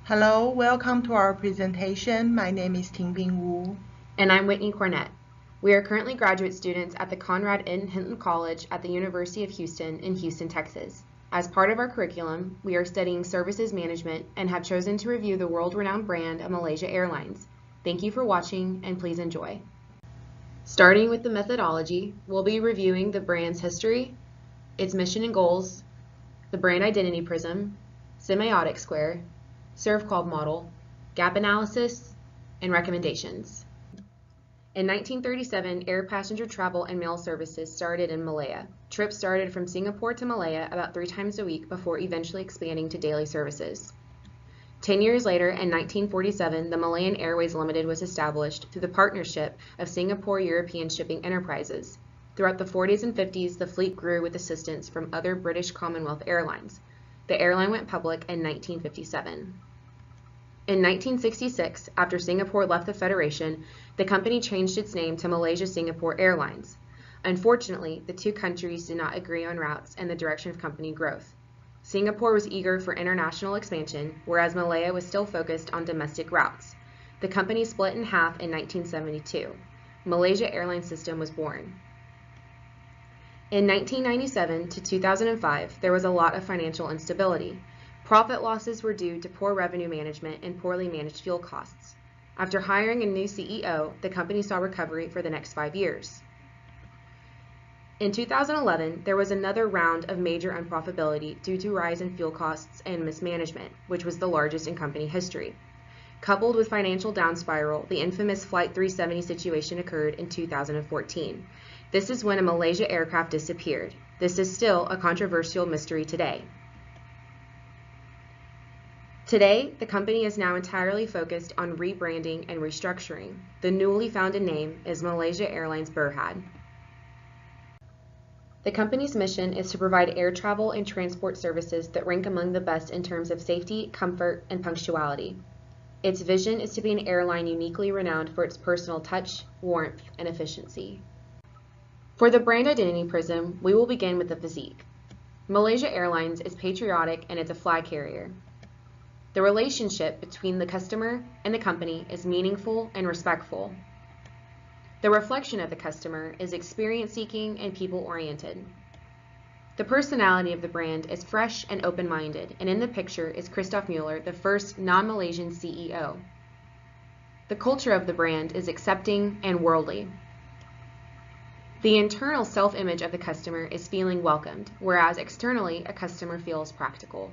Hello, welcome to our presentation. My name is Tingbing Wu. And I'm Whitney Cornett. We are currently graduate students at the Conrad N. Hinton College at the University of Houston in Houston, Texas. As part of our curriculum, we are studying services management and have chosen to review the world-renowned brand of Malaysia Airlines. Thank you for watching and please enjoy. Starting with the methodology, we'll be reviewing the brand's history, its mission and goals, the brand identity prism, semiotic square, serve called model, gap analysis, and recommendations. In 1937, air passenger travel and mail services started in Malaya. Trips started from Singapore to Malaya about 3 times a week before eventually expanding to daily services. 10 years later, in 1947, the Malayan Airways Limited was established through the partnership of Singapore European Shipping Enterprises. Throughout the 40s and 50s, the fleet grew with assistance from other British Commonwealth airlines. The airline went public in 1957. In 1966, after Singapore left the Federation, the company changed its name to Malaysia Singapore Airlines. Unfortunately, the two countries did not agree on routes and the direction of company growth. Singapore was eager for international expansion, whereas Malaya was still focused on domestic routes. The company split in half in 1972. Malaysia Airlines System was born. In 1997 to 2005, there was a lot of financial instability. Profit losses were due to poor revenue management and poorly managed fuel costs. After hiring a new CEO, the company saw recovery for the next 5 years. In 2011, there was another round of major unprofitability due to rise in fuel costs and mismanagement, which was the largest in company history. Coupled with financial down spiral, the infamous Flight 370 situation occurred in 2014. This is when a Malaysia aircraft disappeared. This is still a controversial mystery today. Today, the company is now entirely focused on rebranding and restructuring. The newly founded name is Malaysia Airlines Berhad. The company's mission is to provide air travel and transport services that rank among the best in terms of safety, comfort, and punctuality. Its vision is to be an airline uniquely renowned for its personal touch, warmth, and efficiency. For the brand identity prism, we will begin with the physique. Malaysia Airlines is patriotic and it's a flag carrier. The relationship between the customer and the company is meaningful and respectful. The reflection of the customer is experience-seeking and people-oriented. The personality of the brand is fresh and open-minded, and in the picture is Christoph Mueller, the first non-Malaysian CEO. The culture of the brand is accepting and worldly. The internal self-image of the customer is feeling welcomed, whereas externally a customer feels practical.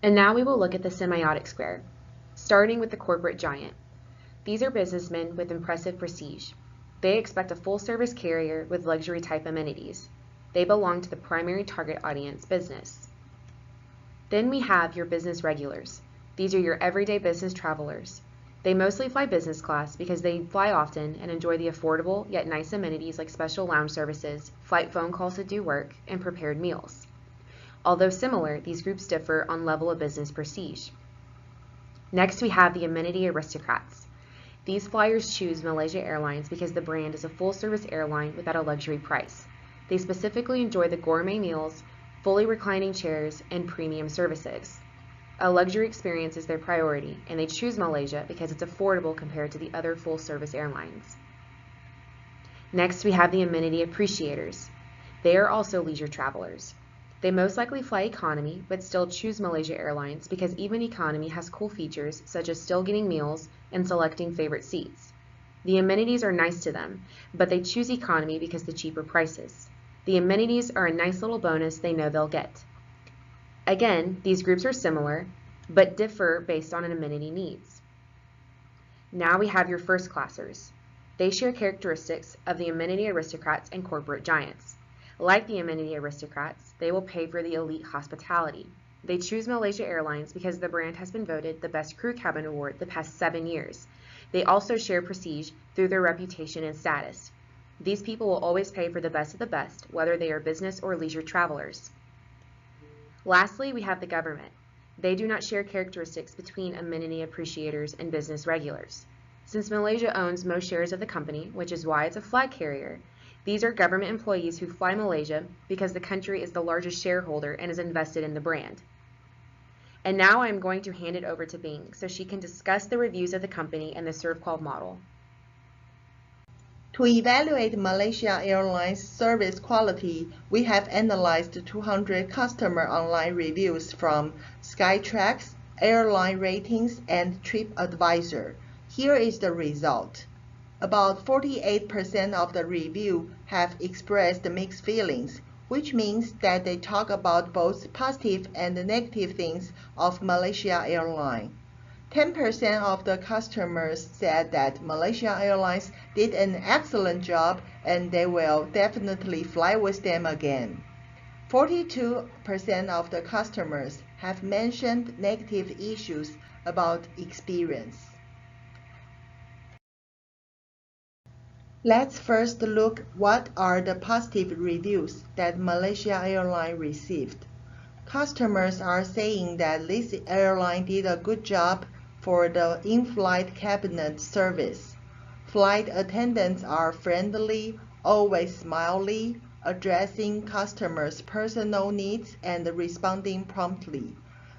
And now we will look at the semiotic square, starting with the corporate giant. These are businessmen with impressive prestige. They expect a full-service carrier with luxury-type amenities. They belong to the primary target audience, business. Then we have your business regulars. These are your everyday business travelers. They mostly fly business class because they fly often and enjoy the affordable yet nice amenities like special lounge services, flight phone calls to do work, and prepared meals. Although similar, these groups differ on level of business prestige. Next, we have the amenity aristocrats. These flyers choose Malaysia Airlines because the brand is a full-service airline without a luxury price. They specifically enjoy the gourmet meals, fully reclining chairs, and premium services. A luxury experience is their priority, and they choose Malaysia because it's affordable compared to the other full-service airlines. Next, we have the amenity appreciators. They are also leisure travelers. They most likely fly economy, but still choose Malaysia Airlines because even economy has cool features such as still getting meals and selecting favorite seats. The amenities are nice to them, but they choose economy because the cheaper prices. The amenities are a nice little bonus they know they'll get. Again, these groups are similar, but differ based on an amenity needs. Now we have your first classers. They share characteristics of the amenity aristocrats and corporate giants. Like the amenity aristocrats, they will pay for the elite hospitality. They choose Malaysia Airlines because the brand has been voted the best crew cabin award the past 7 years. They also share prestige through their reputation and status. These people will always pay for the best of the best, whether they are business or leisure travelers. Lastly, we have the government. They do not share characteristics between amenity appreciators and business regulars. Since Malaysia owns most shares of the company, which is why it's a flag carrier, these are government employees who fly Malaysia because the country is the largest shareholder and is invested in the brand. And now I'm going to hand it over to Bing so she can discuss the reviews of the company and the ServQual model. To evaluate Malaysia Airlines service quality, we have analyzed 200 customer online reviews from Skytrax, Airline Ratings, and TripAdvisor. Here is the result. About 48% of the review have expressed mixed feelings, which means that they talk about both positive and negative things of Malaysia Airlines. 10% of the customers said that Malaysia Airlines did an excellent job and they will definitely fly with them again. 42% of the customers have mentioned negative issues about experience. Let's first look what are the positive reviews that Malaysia Airlines received. Customers are saying that this airline did a good job for the in-flight cabinet service. Flight attendants are friendly, always smiley, addressing customers' personal needs and responding promptly.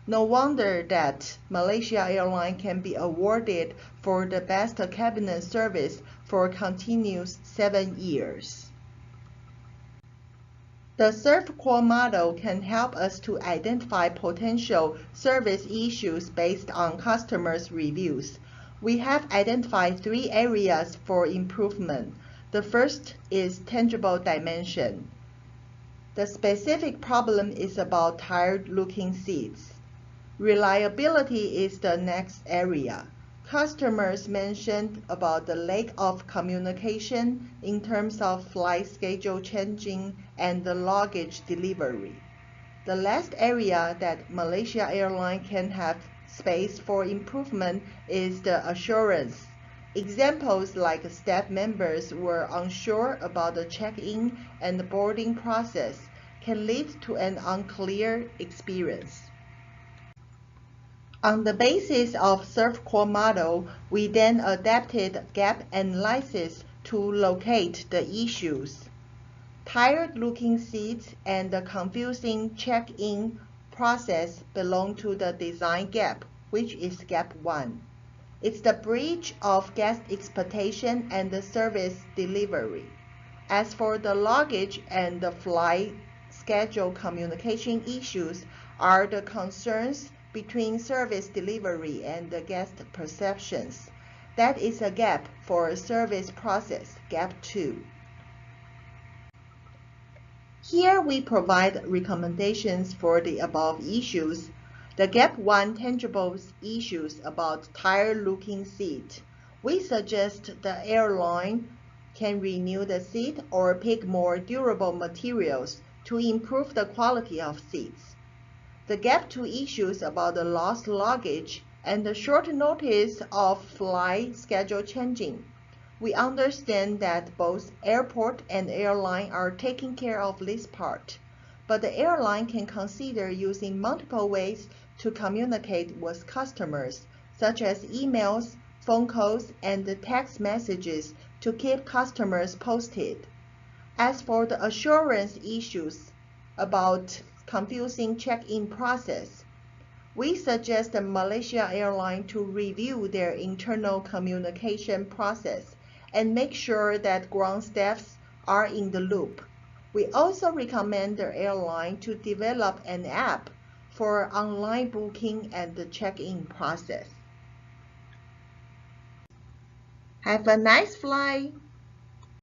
No wonder that Malaysia Airlines can be awarded for the best cabinet service for continuous 7 years. The ServQual model can help us to identify potential service issues based on customers' reviews. We have identified 3 areas for improvement. The first is tangible dimension. The specific problem is about tired-looking seats. Reliability is the next area. Customers mentioned about the lack of communication in terms of flight schedule changing and the luggage delivery. The last area that Malaysia Airlines can have space for improvement is the assurance. Examples like staff members were unsure about the check-in and boarding process can lead to an unclear experience. On the basis of ServQual model, we then adapted gap analysis to locate the issues. Tired-looking seats and the confusing check-in process belong to the design gap, which is gap 1. It's the breach of guest expectation and the service delivery. As for the luggage and the flight schedule communication issues are the concerns between service delivery and the guest perceptions. That is a gap for service process, gap 2. Here we provide recommendations for the above issues. The gap 1 tangible issues about tired-looking seat. We suggest the airline can renew the seat or pick more durable materials to improve the quality of seats. The gap 2 issues about the lost luggage and the short notice of flight schedule changing. We understand that both airport and airline are taking care of this part, but the airline can consider using multiple ways to communicate with customers, such as emails, phone calls, and text messages to keep customers posted. As for the assurance issues about confusing check-in process, we suggest the Malaysia Airlines to review their internal communication process and make sure that ground staffs are in the loop. We also recommend the airline to develop an app for online booking and the check-in process. Have a nice flight!